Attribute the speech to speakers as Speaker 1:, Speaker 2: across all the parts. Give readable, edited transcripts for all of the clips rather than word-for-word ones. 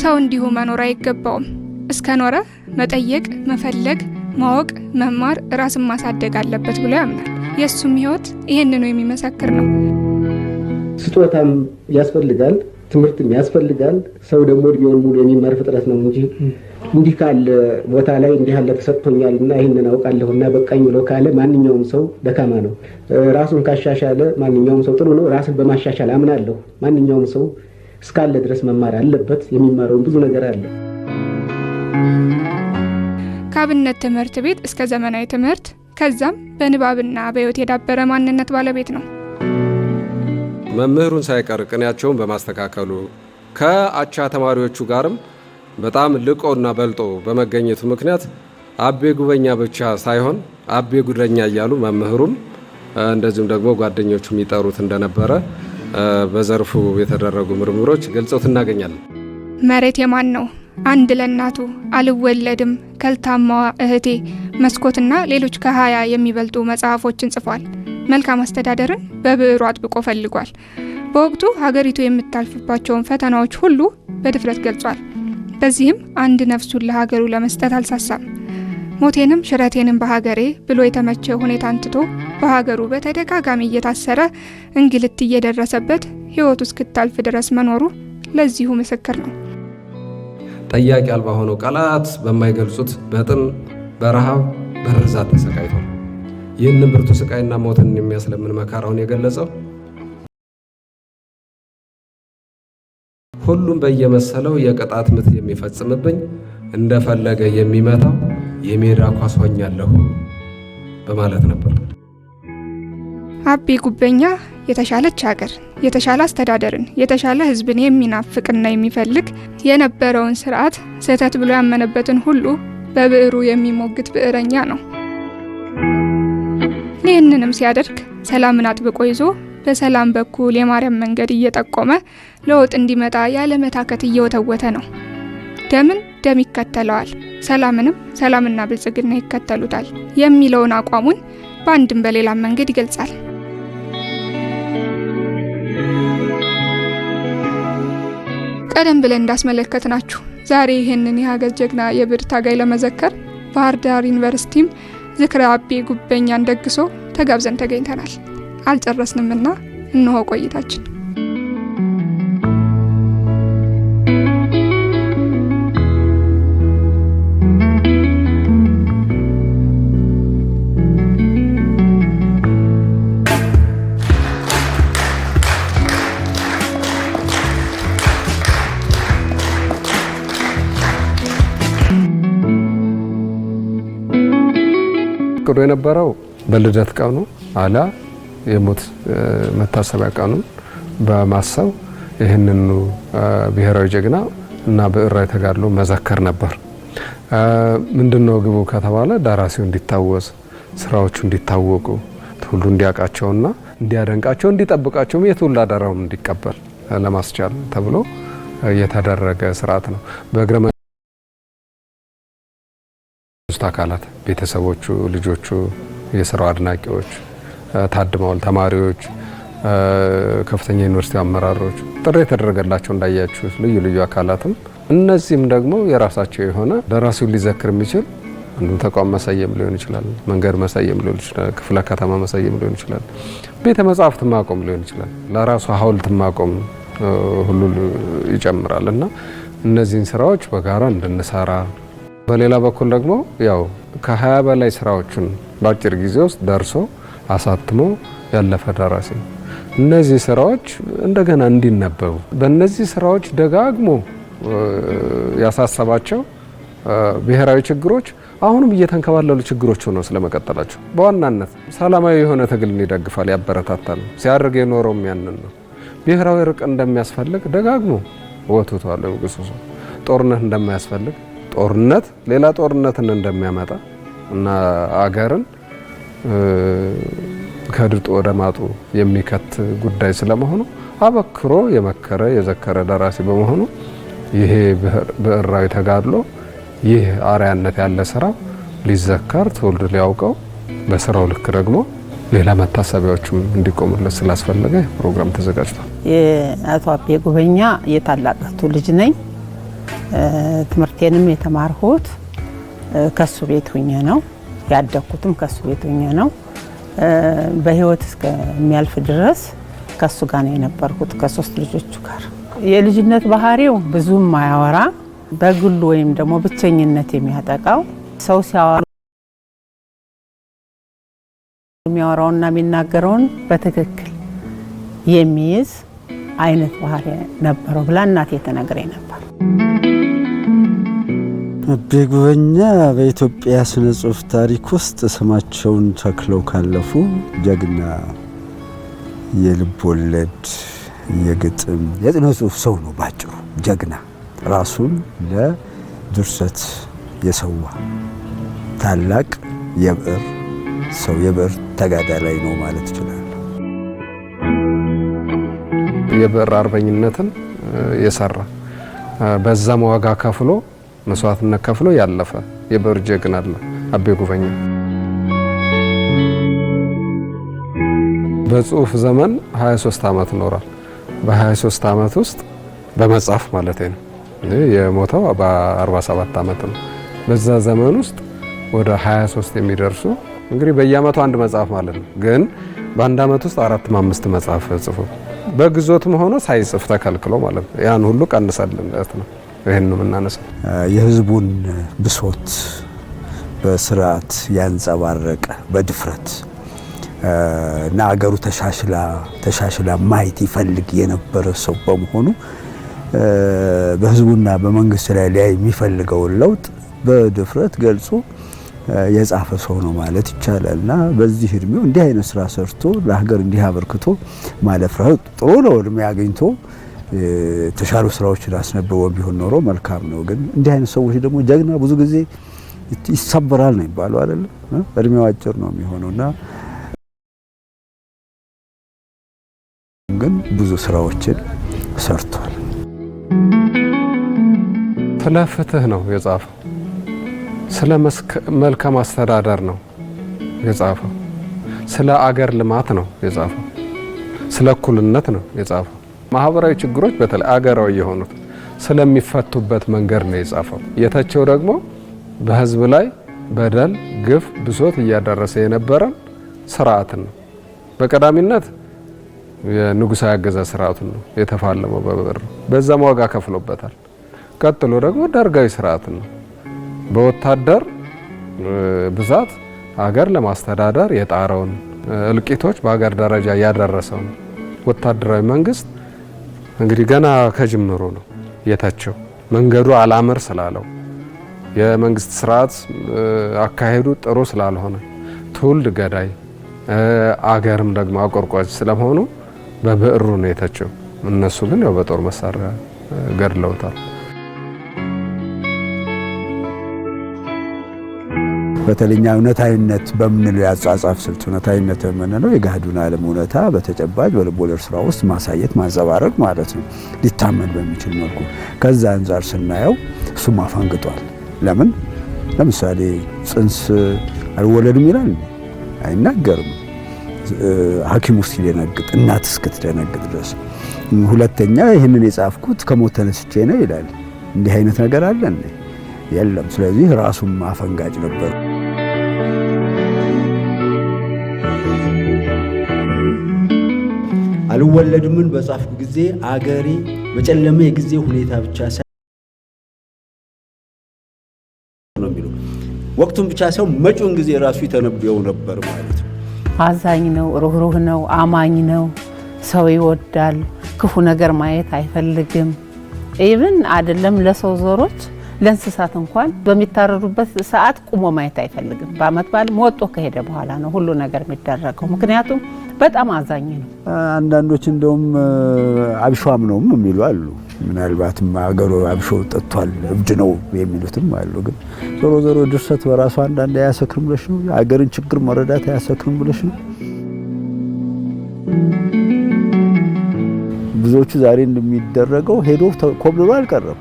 Speaker 1: ሰው እንዲሁ መኖር አይገባውም። እስከኖረ መጠየቅ፣ መፈለግ፣ ማወቅ፣ መማር፣ ራስን ማሳደግ አለበት ብሎ ያምናል። የሱም ህይወት ይሄንን ነው የሚመሰክር ነው።
Speaker 2: ስጦታም ያስፈልጋል፣ ትምህርትም ያስፈልጋል። ሰው ደግሞ እድሜውን ሙሉ የሚማር ፍጥረት ነው እንጂ እንዲህ ካለ ቦታ ላይ እንዲህ ያለ ተሰጥቶኛልና ይሄንን አውቃለሁና በቃኝ ብሎ ካለ ማንኛውም ሰው ደካማ ነው። ራሱን ካሻሻለ ማንኛውም ሰው ጥሩ ነው። ራስን በማሻሻል አምናለሁ። ማንኛውም ሰው እስካለ ድረስ መማር አለበት። የሚማረው ብዙ ነገር አለ።
Speaker 1: ከአብነት ትምህርት ቤት እስከ ዘመናዊ ትምህርት ከዛም በንባብና በህይወት የዳበረ ማንነት ባለቤት ነው።
Speaker 3: መምህሩን ሳይቀር ቅኔያቸውን በማስተካከሉ ከአቻ ተማሪዎቹ ጋርም በጣም ልቆና በልጦ በመገኘቱ ምክንያት አቤ ጉበኛ ብቻ ሳይሆን አቤ ጉደኛ እያሉ መምህሩም እንደዚሁም ደግሞ ጓደኞቹ የሚጠሩት እንደነበረ በዘርፉ የተደረጉ ምርምሮች ገልጸውት እናገኛለን።
Speaker 1: መሬት የማን ነው? አንድ ለእናቱ፣ አልወለድም፣ ከልታማዋ እህቴ፣ መስኮትና ሌሎች ከ20 የሚበልጡ መጽሐፎችን ጽፏል። መልካም አስተዳደርን በብዕሩ አጥብቆ ፈልጓል። በወቅቱ ሀገሪቱ የምታልፍባቸውን ፈተናዎች ሁሉ በድፍረት ገልጿል። በዚህም አንድ ነፍሱን ለሀገሩ ለመስጠት አልሳሳም። ሞቴንም ሽረቴንም በሀገሬ ብሎ የተመቸ ሁኔታ አንትቶ በሀገሩ በተደጋጋሚ እየታሰረ እንግልት እየደረሰበት ህይወቱ እስክታልፍ ድረስ መኖሩ ለዚሁ ምስክር ነው።
Speaker 3: ጠያቂ አልባ ሆነው ቃላት በማይገልጹት በጥም፣ በረሃብ፣ በርዛት ተሰቃይቷል። ይህንን ብርቱ ስቃይና ሞትን የሚያስለምን መከራውን የገለጸው ሁሉም በየመሰለው የቅጣት ምት የሚፈጽምብኝ እንደፈለገ የሚመታው የሜዳ ኳስ ሆኛለሁ በማለት ነበር።
Speaker 1: አቤ ጉበኛ የተሻለች ሀገር፣ የተሻለ አስተዳደርን፣ የተሻለ ህዝብን የሚናፍቅና የሚፈልግ የነበረውን ስርዓት ስህተት ብሎ ያመነበትን ሁሉ በብዕሩ የሚሞግት ብዕረኛ ነው። ይህንንም ሲያደርግ ሰላምን አጥብቆ ይዞ በሰላም በኩል የማርያም መንገድ እየጠቆመ ለውጥ እንዲመጣ ያለመታከት እየወተወተ ነው። ደምን ደም ይከተለዋል፣ ሰላምንም ሰላምና ብልጽግና ይከተሉታል የሚለውን አቋሙን በአንድም በሌላም መንገድ ይገልጻል። ቀደም ብለን እንዳስመለከትናችሁ ዛሬ ይህንን የሀገር ጀግና የብዕር ታጋይ ለመዘከር ባህር ዳር ዩኒቨርሲቲም ዝክረ አቤ ጉበኛን ደግሶ ተጋብዘን ተገኝተናል። አልጨረስንምና እንሆ ቆይታችን።
Speaker 3: ቅዶ የነበረው በልደት ቀኑ አላ የሞት መታሰቢያ ቀኑን በማሰብ ይህንን ብሔራዊ ጀግና እና ብዕራዊ ተጋድሎ መዘከር ነበር። ምንድነው ግቡ ከተባለ ደራሲው እንዲታወስ፣ ስራዎቹ እንዲታወቁ፣ ሁሉ እንዲያውቃቸውና እንዲያደንቃቸው፣ እንዲጠብቃቸው፣ የትውልድ አደራውን እንዲቀበል ለማስቻል ተብሎ የተደረገ ስርዓት ነው። በእግረ መንግስት አካላት ቤተሰቦቹ፣ ልጆቹ፣ የስራው አድናቂዎች ታድመዋል። ተማሪዎች፣ ከፍተኛ ዩኒቨርሲቲ አመራሮች ጥሪ የተደረገላቸው እንዳያችሁት ልዩ ልዩ አካላትም እነዚህም ደግሞ የራሳቸው የሆነ ደራሲውን ሊዘክር የሚችል አንዱ ተቋም መሰየም ሊሆን ይችላል፣ መንገድ መሰየም ሊሆን ይችላል፣ ክፍለ ከተማ መሰየም ሊሆን ይችላል፣ ቤተ መጻሕፍት ማቆም ሊሆን ይችላል፣ ለራሱ ሐውልት ማቆም ሁሉ ይጨምራል እና እነዚህን ስራዎች በጋራ እንድንሰራ በሌላ በኩል ደግሞ ያው ከ20 በላይ ስራዎችን በአጭር ጊዜ ውስጥ ደርሶ አሳትሞ ያለፈ ደራሲ እነዚህ ስራዎች እንደገና እንዲነበቡ በእነዚህ ስራዎች ደጋግሞ ያሳሰባቸው ብሔራዊ ችግሮች አሁንም እየተንከባለሉ ችግሮች ሆነው ስለመቀጠላቸው በዋናነት ሰላማዊ የሆነ ትግልን ይደግፋል፣ ያበረታታል። ሲያደርግ የኖረውም ያንን ነው። ብሔራዊ እርቅ እንደሚያስፈልግ ደጋግሞ ወጥቷል። ንጉሱ ጦርነት እንደማያስፈልግ፣ ጦርነት ሌላ ጦርነትን እንደሚያመጣ እና አገርን ከድጡ ወደ ማጡ የሚከት ጉዳይ ስለመሆኑ አበክሮ የመከረ የዘከረ ደራሲ በመሆኑ ይሄ ብዕራዊ ተጋድሎ ይህ አርያነት ያለ ስራ ሊዘከር ትውልድ ሊያውቀው በስራው ልክ ደግሞ ሌላ መታሰቢያዎችም እንዲቆሙለት ስላስፈለገ ፕሮግራም ተዘጋጅቷል።
Speaker 4: የአቶ አቤ ጉበኛ የታላቅ እህቱ ልጅ ነኝ። ትምህርቴንም የተማርኩት ከሱ ቤት ሆኜ ነው። ያደኩትም ከሱ ቤት ሆኜ ነው። በህይወት እስከሚያልፍ ድረስ ከሱ ጋር ነው የነበርኩት ከ3 ልጆቹ ጋር። የልጅነት ባህሪው ብዙም ማያወራ በግሉ ወይም ደግሞ ብቸኝነት የሚያጠቃው ሰው ሲያወራ የሚያወራውና የሚናገረውን በትክክል የሚይዝ አይነት ባህሪ ነበረው ብላ እናቴ ተነግረኝ ነበር።
Speaker 5: አቤ ጉበኛ በኢትዮጵያ ስነ ጽሁፍ ታሪክ ውስጥ ስማቸውን ተክለው ካለፉ ጀግና የልብ ወለድ የግጥም የስነ ጽሁፍ ሰው ነው። ባጭሩ ጀግና፣ ራሱን ለድርሰት የሰዋ ታላቅ የብዕር ሰው፣ የብዕር ተጋዳላይ ነው ማለት ይችላል።
Speaker 3: የብዕር አርበኝነትን የሰራ በዛም ዋጋ ከፍሎ መስዋዕትነት ከፍሎ ያለፈ የብዕር ጀግና አለ አቤ ጉበኛ። በጽሁፍ ዘመን 23 ዓመት ኖሯል። በ23 ዓመት ውስጥ በመጻፍ ማለት ነው። የሞተው በ47 ዓመት ነው። በዛ ዘመን ውስጥ ወደ 23 የሚደርሱ እንግዲህ በየአመቱ አንድ መጽሐፍ ማለት ነው። ግን በአንድ አመት ውስጥ 4-5 መጽሐፍ ጽፎ በግዞትም ሆኖ ሳይጽፍ ተከልክሎ ማለት ነው። ያን ሁሉ ቀንሰልለት ነው ይሄን ነው የምናነሳው።
Speaker 5: የህዝቡን ብሶት በስርዓት ያንጸባረቀ በድፍረት እና አገሩ ተሻሽላ ማየት ይፈልግ የነበረ ሰው በመሆኑ በህዝቡና በመንግስት ላይ የሚፈልገውን ለውጥ በድፍረት ገልጾ የጻፈ ሰው ነው ማለት ይቻላልና በዚህ እድሜው እንዲህ አይነት ስራ ሰርቶ ለሀገር እንዲህ አበርክቶ ማለፍ ጥሩ ነው። እድሜ አግኝቶ ተሻሉ ስራዎችን አስነበው ቢሆን ኖሮ መልካም ነው። ግን እንዲህ አይነት ሰዎች ደግሞ ጀግና ብዙ ጊዜ ይሰበራል ነው የሚባለው አይደል? እድሜው አጭር ነው የሚሆነውና ግን ብዙ ስራዎችን ሰርቷል።
Speaker 3: ስለ ፍትህ ነው የጻፈው። ስለ መልካም አስተዳደር ነው የጻፈው። ስለ አገር ልማት ነው የጻፈው። ስለ እኩልነት ነው የጻፈው። ማህበራዊ ችግሮች በተለይ አገራዊ የሆኑት ስለሚፈቱበት መንገድ ነው የጻፈው። የተቸው ደግሞ በህዝብ ላይ በደል፣ ግፍ፣ ብሶት እያደረሰ የነበረን ስርዓትን ነው። በቀዳሚነት የንጉሳዊ አገዛዝ ስርዓቱን ነው የተፋለመው በብዕር። በዛም ዋጋ ከፍሎበታል። ቀጥሎ ደግሞ ደርጋዊ ስርዓትን ነው በወታደር ብዛት ሀገር ለማስተዳደር የጣረውን እልቂቶች በሀገር ደረጃ ያደረሰውን ወታደራዊ መንግስት እንግዲህ ገና ከጅምሩ ነው የተቸው። መንገዱ አላምር ስላለው የመንግስት ስርዓት አካሄዱ ጥሩ ስላልሆነ ትውልድ ገዳይ አገርም ደግሞ አቆርቋጭ ስለሆኑ በብዕሩ ነው የተቸው። እነሱ ግን ያው በጦር መሳሪያ ገድለውታል።
Speaker 5: በተለኛ እውነታዊነት በምንለው ያጻጻፍ ስልት እውነታዊነት የምንለው የገሃዱን ዓለም እውነታ በተጨባጭ በልቦለድ ስራ ውስጥ ማሳየት ማንጸባረቅ ማለት ነው፣ ሊታመን በሚችል መልኩ። ከዛ አንፃር ስናየው እሱም አፈንግጧል። ለምን ለምሳሌ ጽንስ አልወለድም ይላል አይናገርም። ሐኪሙ ሲደነግጥ እናት እስክትደነግጥ ድረስ። ሁለተኛ ይህንን የጻፍኩት ከሞት ተነስቼ ነው ይላል። እንዲህ አይነት ነገር አለ እንዴ? የለም። ስለዚህ ራሱም አፈንጋጭ ነበር።
Speaker 6: አልወለድምን በጻፍኩ ጊዜ አገሬ በጨለመ የጊዜ ሁኔታ ብቻ ነው የሚለው ወቅቱን ብቻ ሳይሆን መጪውን ጊዜ ራሱ ይተነብየው ነበር ማለት ነው።
Speaker 4: አዛኝ ነው፣ ሩህሩህ ነው፣ አማኝ ነው፣ ሰው ይወዳል፣ ክፉ ነገር ማየት አይፈልግም። ኢቭን አይደለም ለሰው ዘሮች ለእንስሳት እንኳን በሚታረዱበት ሰዓት ቁሞ ማየት አይፈልግም። በአመት በዓል ወጥቶ ከሄደ በኋላ ነው ሁሉ ነገር የሚደረገው። ምክንያቱም በጣም አዛኝ ነው።
Speaker 5: አንዳንዶች እንደውም አብሿም ነው የሚሉ አሉ። ምናልባትም አገሩ አብሾ ጠጥቷል እብድ ነው የሚሉትም አሉ። ግን ዞሮ ዞሮ ድርሰት በራሱ አንዳንድ አያሰክርም ብለሽ ነው? አገርን ችግር መረዳት አያሰክርም ብለሽ ነው? ብዙዎቹ ዛሬ እንደሚደረገው ሄዶ ኮብልሎ አልቀረም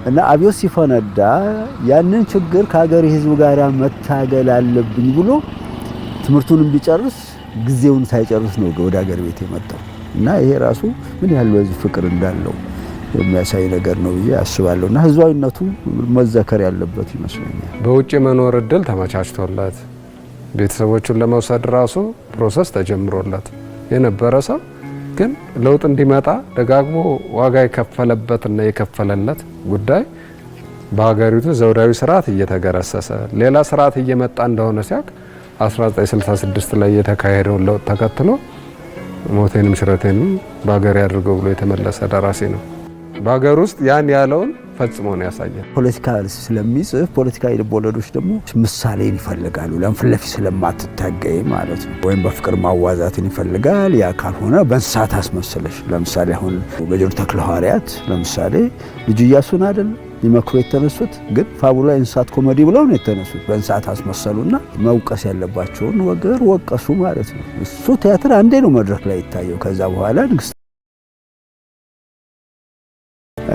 Speaker 5: እና አብዮት ሲፈነዳ ያንን ችግር ከሀገር ህዝብ ጋር መታገል አለብኝ ብሎ ትምህርቱን ቢጨርስ ጊዜውን ሳይጨርስ ነው ወደ ሀገር ቤት የመጣው። እና ይሄ ራሱ ምን ያህል በዚህ ፍቅር እንዳለው የሚያሳይ ነገር ነው ብዬ አስባለሁና ህዝባዊነቱ መዘከር ያለበት ይመስለኛል።
Speaker 3: በውጭ መኖር እድል ተመቻችቶለት ቤተሰቦቹን ለመውሰድ ራሱ ፕሮሰስ ተጀምሮለት የነበረ ሰው ግን ለውጥ እንዲመጣ ደጋግሞ ዋጋ የከፈለበትና የከፈለለት ጉዳይ በሀገሪቱ ዘውዳዊ ስርዓት እየተገረሰሰ ሌላ ስርዓት እየመጣ እንደሆነ ሲያቅ 1966 ላይ የተካሄደውን ለውጥ ተከትሎ ሞቴንም ሽረቴንም በሀገር ያድርገው ብሎ የተመለሰ ደራሲ ነው። በሀገር ውስጥ ያን ያለውን ፈጽሞ ነው ያሳያል።
Speaker 5: ፖለቲካ ስለሚጽፍ ፖለቲካዊ ልቦለዶች ደግሞ ምሳሌን ይፈልጋሉ። ለምን ለፊት ስለማትታገይ ማለት ነው። ወይም በፍቅር ማዋዛትን ይፈልጋል። ያ ካልሆነ በእንስሳት አስመስለሽ ለምሳሌ አሁን በጀሩ ተክለ ሐዋርያት ለምሳሌ ልጅ ኢያሱን አይደል ሊመክሩ የተነሱት፣ ግን ፋቡላ እንስሳት ኮሜዲ ብለው ነው የተነሱት። በእንስሳት አስመሰሉና መውቀስ ያለባቸውን ወገር ወቀሱ ማለት ነው። እሱ ቲያትር አንዴ ነው መድረክ ላይ ይታየው። ከዛ በኋላ ንግስት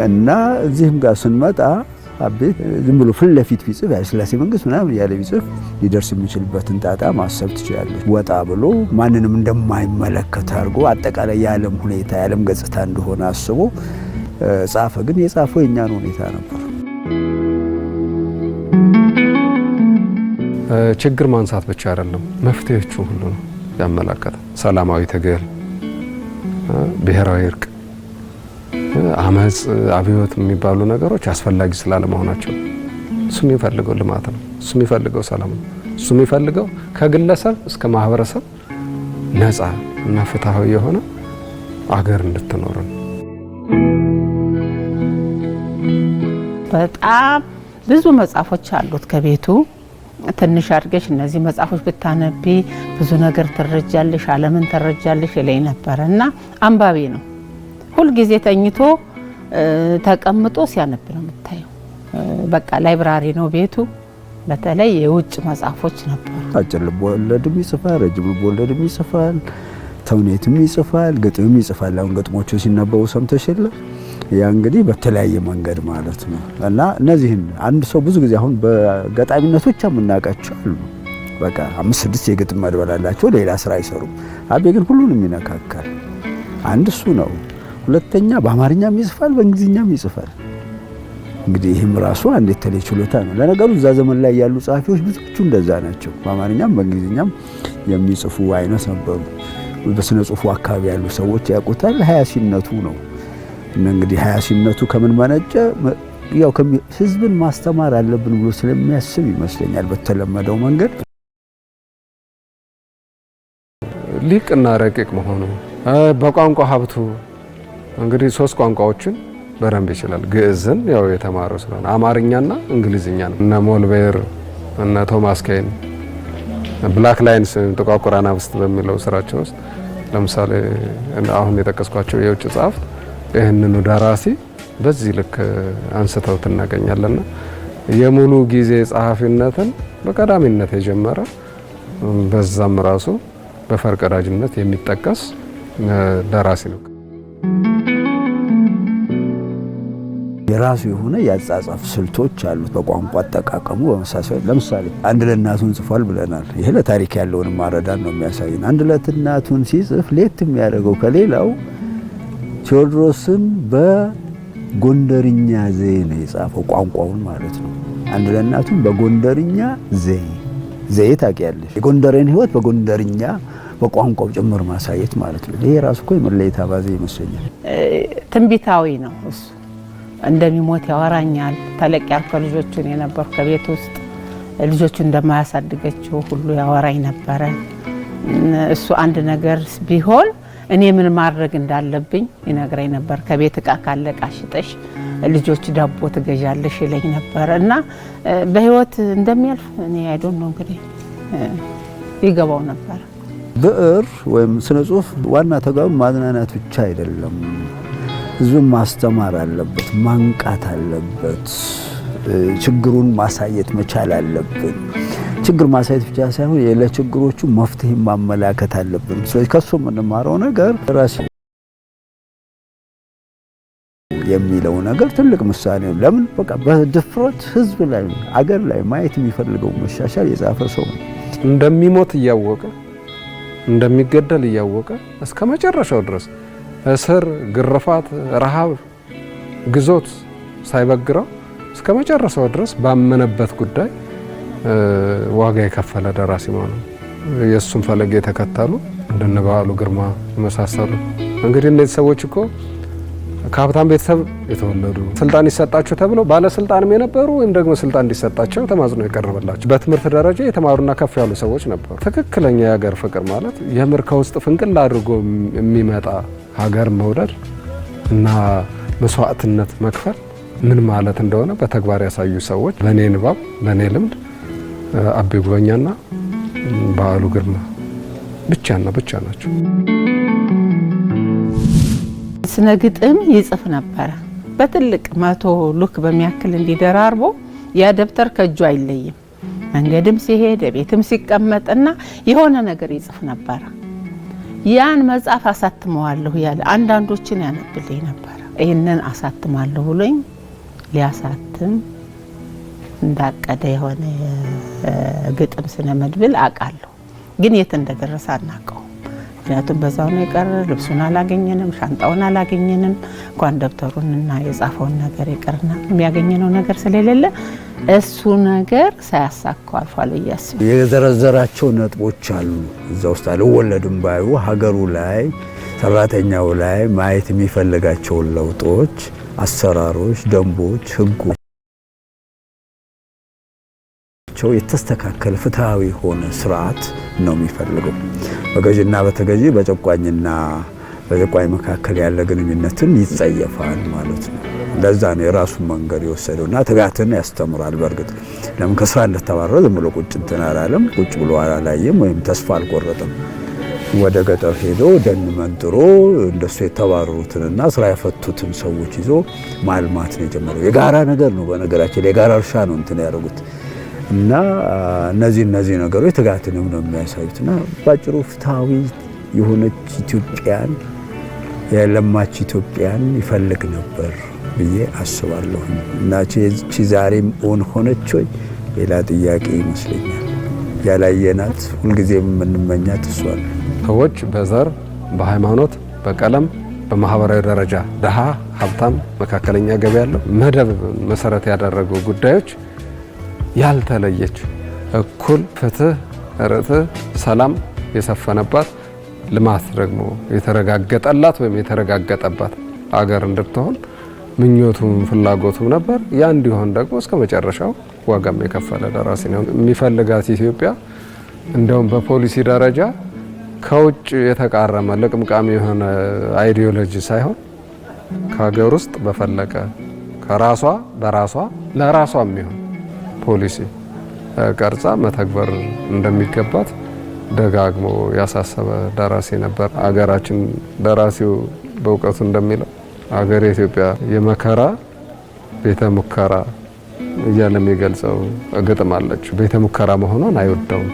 Speaker 5: እና እዚህም ጋር ስንመጣ አቤት ዝም ብሎ ፊት ለፊት ቢጽፍ የሥላሴ መንግስት ምናምን ያለ ቢጽፍ ሊደርስ የሚችልበትን ጣጣ ማሰብ ትችላለች። ወጣ ብሎ ማንንም እንደማይመለከት አድርጎ አጠቃላይ የዓለም ሁኔታ የዓለም ገጽታ እንደሆነ አስቦ ጻፈ። ግን የጻፈው የኛን ሁኔታ ነበር።
Speaker 3: ችግር ማንሳት ብቻ አይደለም፣ መፍትሄዎቹ ሁሉ ነው ያመላከተ። ሰላማዊ ትግል፣ ብሔራዊ እርቅ፣ አመጽ፣ አብዮት የሚባሉ ነገሮች አስፈላጊ ስላለመሆናቸው እሱ የሚፈልገው ልማት ነው። እሱ የሚፈልገው ሰላም ነው። እሱ የሚፈልገው ከግለሰብ እስከ ማህበረሰብ ነፃ እና ፍትሃዊ የሆነ አገር እንድትኖር ነው።
Speaker 4: በጣም ብዙ መጽሐፎች አሉት ከቤቱ። ትንሽ አድርገሽ እነዚህ መጽሐፎች ብታነቢ ብዙ ነገር ትረጃለሽ፣ ዓለምን ትረጃለሽ ይለኝ ነበረ እና አንባቢ ነው። ሁልጊዜ ተኝቶ ተቀምጦ ሲያነብ ነው የምታየው። በቃ ላይብራሪ ነው ቤቱ። በተለይ የውጭ መጽሐፎች ነበሩ።
Speaker 5: አጭር ልቦለድም ይጽፋል፣ ረጅም ልቦለድም ይጽፋል፣ ተውኔትም ይጽፋል፣ ግጥምም ይጽፋል። አሁን ግጥሞቹ ሲነበቡ ሰምተሽ የለ? ያ እንግዲህ በተለያየ መንገድ ማለት ነው። እና እነዚህን አንድ ሰው ብዙ ጊዜ አሁን በገጣሚነት ብቻ የምናውቃቸው አሉ። በቃ 5-6 የግጥም መድበል አላቸው፣ ሌላ ስራ አይሰሩም። አቤ ግን ሁሉንም ይነካካል። አንድ እሱ ነው። ሁለተኛ በአማርኛም ይጽፋል፣ በእንግሊዝኛም ይጽፋል። እንግዲህ ይህም ራሱ አንድ የተለየ ችሎታ ነው። ለነገሩ እዛ ዘመን ላይ ያሉ ጸሐፊዎች ብዙዎቹ እንደዛ ናቸው። በአማርኛም በእንግሊዝኛም የሚጽፉ አይነት ነበሩ። በስነ ጽሁፉ አካባቢ ያሉ ሰዎች ያውቁታል። ሀያሲነቱ ነው። እና እንግዲህ ሀያሲነቱ ከምን መነጨ? ያው ህዝብን ማስተማር አለብን ብሎ ስለሚያስብ ይመስለኛል። በተለመደው መንገድ
Speaker 3: ሊቅና ረቂቅ መሆኑ በቋንቋ ሀብቱ እንግዲህ 3 ቋንቋዎችን በደንብ ይችላል። ግዕዝን ያው የተማረው ስለሆነ አማርኛና እንግሊዝኛ ነው። እነ ሞልቤር እነ ቶማስ ኬን ብላክ ላይንስ ጥቋቁር አናብስት በሚለው ስራቸው ውስጥ ለምሳሌ አሁን የጠቀስኳቸው የውጭ ጸሐፍት ይህንኑ ደራሲ በዚህ ልክ አንስተው እናገኛለንና የሙሉ ጊዜ ጸሐፊነትን በቀዳሚነት የጀመረ በዛም ራሱ በፈርቀዳጅነት የሚጠቀስ ደራሲ ነው።
Speaker 5: የራሱ የሆነ ያጻጻፍ ስልቶች አሉት። በቋንቋ አጠቃቀሙ በመሳሰል ለምሳሌ አንድ ለእናቱን ጽፏል ብለናል። ይሄ ለታሪክ ያለውን ማረዳት ነው የሚያሳየን። አንድ ለእናቱን ሲጽፍ ለየት የሚያደርገው ከሌላው ቴዎድሮስን በጎንደርኛ ዘዬ ነው የጻፈው፣ ቋንቋውን ማለት ነው። አንድ ለእናቱን በጎንደርኛ ዘዬ ታውቂያለሽ፣ የጎንደርን ሕይወት በጎንደርኛ በቋንቋው ጭምር ማሳየት ማለት ነው። ይሄ ራሱ እኮ የመለየት አባዜ ይመስለኛል።
Speaker 4: ትንቢታዊ ነው እሱ። እንደሚሞት ያወራኛል። ተለቅ ያልከ ልጆቹን የነበሩ ከቤት ውስጥ ልጆቹ እንደማያሳድገችው ሁሉ ያወራኝ ነበረ። እሱ አንድ ነገር ቢሆን እኔ ምን ማድረግ እንዳለብኝ ይነግረኝ ነበር። ከቤት እቃ ካለቃ ሽጠሽ ልጆች ዳቦ ትገዣለሽ ይለኝ ነበር እና በህይወት እንደሚያልፍ እኔ አይዶን ነው እንግዲህ ይገባው ነበር።
Speaker 5: ብዕር ወይም ስነ ጽሁፍ ዋና ተግባሩ ማዝናናት ብቻ አይደለም። ህዝብን ማስተማር አለበት፣ ማንቃት አለበት፣ ችግሩን ማሳየት መቻል አለብን። ችግር ማሳየት ብቻ ሳይሆን ለችግሮቹ መፍትሄ ማመላከት አለብን። ስለዚህ ከሱ የምንማረው ነገር ራስ የሚለው ነገር ትልቅ ምሳሌ ነው። ለምን በቃ በድፍረት ህዝብ ላይ አገር ላይ ማየት የሚፈልገው መሻሻል የጻፈ ሰው ነው።
Speaker 3: እንደሚሞት እያወቀ እንደሚገደል እያወቀ እስከ መጨረሻው ድረስ እስር፣ ግርፋት፣ ረሃብ ግዞት ሳይበግረው እስከ መጨረሻው ድረስ ባመነበት ጉዳይ ዋጋ የከፈለ ደራሲ መሆኑ የእሱን ፈለግ የተከተሉ እንደነ በዓሉ ግርማ የመሳሰሉ እንግዲህ እነዚህ ሰዎች እኮ ከሀብታም ቤተሰብ የተወለዱ ስልጣን ይሰጣቸው ተብለው ባለስልጣንም የነበሩ ወይም ደግሞ ስልጣን እንዲሰጣቸው ተማጽኖ የቀረበላቸው በትምህርት ደረጃ የተማሩና ከፍ ያሉ ሰዎች ነበሩ። ትክክለኛ የሀገር ፍቅር ማለት የምር ከውስጥ ፍንቅል አድርጎ የሚመጣ ሀገር መውደድ እና መስዋዕትነት መክፈል ምን ማለት እንደሆነ በተግባር ያሳዩ ሰዎች በእኔ ንባብ በእኔ ልምድ አቤ ጉበኛና በዓሉ ግርማ ብቻና ብቻ ናቸው።
Speaker 4: ስነ ግጥም ይጽፍ ነበረ። በትልቅ 100 ሉክ በሚያክል እንዲደራርቦ ያ ደብተር ከእጁ አይለይም። መንገድም ሲሄድ ቤትም ሲቀመጥና የሆነ ነገር ይጽፍ ነበረ። ያን መጽሐፍ አሳትመዋለሁ ያለ አንዳንዶችን ያነብልኝ ነበረ። ይህንን አሳትማለሁ ብሎኝ ሊያሳትም እንዳቀደ የሆነ ግጥም ስነ መድብል አውቃለሁ፣ ግን የት እንደደረሰ አናውቀው። ምክንያቱም በዛው ነው የቀረ። ልብሱን አላገኘንም፣ ሻንጣውን አላገኘንም። እንኳን ደብተሩንና የጻፈውን ነገር ይቀርና የሚያገኘነው ነገር ስለሌለ እሱ ነገር ሳያሳካው አልፏል እያስብ
Speaker 5: የዘረዘራቸው ነጥቦች አሉ እዛ ውስጥ አልወለድም ባዩ ሀገሩ ላይ ሰራተኛው ላይ ማየት የሚፈልጋቸውን ለውጦች፣ አሰራሮች፣ ደንቦች፣ ህጎች የተስተካከለ ፍትሃዊ ሆነ ስርዓት ነው የሚፈልገው። በገዥና በተገዢ በጨቋኝና በጨቋኝ መካከል ያለ ግንኙነትን ይጸየፋል ማለት ነው። ለዛ ነው የራሱን መንገድ የወሰደውና ትጋትን ያስተምራል። በእርግጥ ለምን ከስራ እንደተባረረ ዝም ብሎ ቁጭ እንትን አላለም፣ ቁጭ ብሎ አላየም ወይም ተስፋ አልቆረጠም። ወደ ገጠር ሄዶ ደን መንጥሮ እንደሱ የተባረሩትንና ስራ የፈቱትን ሰዎች ይዞ ማልማት ነው የጀመረው። የጋራ ነገር ነው በነገራችን፣ የጋራ እርሻ ነው እንትን ያደረጉት እና እነዚህ ነገሮች ትጋትንም ነው የሚያሳዩትና ባጭሩ ፍትሃዊ የሆነች ኢትዮጵያን የለማች ኢትዮጵያን ይፈልግ ነበር ብዬ አስባለሁ። እና እቺ ዛሬም እውን ሆነች ወይ ሌላ ጥያቄ ይመስለኛል። ያላየናት ሁልጊዜም የምንመኛት እሷ ነው።
Speaker 3: ሰዎች በዘር፣ በሃይማኖት፣ በቀለም፣ በማህበራዊ ደረጃ ደሃ፣ ሀብታም፣ መካከለኛ ገቢ ያለው መደብ መሰረት ያደረጉ ጉዳዮች ያልተለየች እኩል ፍትህ፣ ርትዕ፣ ሰላም የሰፈነባት ልማት ደግሞ የተረጋገጠላት ወይም የተረጋገጠባት አገር እንድትሆን ምኞቱም ፍላጎቱም ነበር። ያ እንዲሆን ደግሞ እስከ መጨረሻው ዋጋም የከፈለ ደራሲ ነው። የሚፈልጋት ኢትዮጵያ እንደውም በፖሊሲ ደረጃ ከውጭ የተቃረመ ለቅምቃሚ የሆነ አይዲዮሎጂ ሳይሆን ከሀገር ውስጥ በፈለቀ ከራሷ በራሷ ለራሷ የሚሆን ፖሊሲ ቀርጻ መተግበር እንደሚገባት ደጋግሞ ያሳሰበ ደራሲ ነበር። አገራችን ደራሲው በእውቀቱ እንደሚለው አገር ኢትዮጵያ የመከራ ቤተ ሙከራ እያለ የሚገልጸው ግጥም አለች። ቤተ ሙከራ መሆኗን አይወደውም።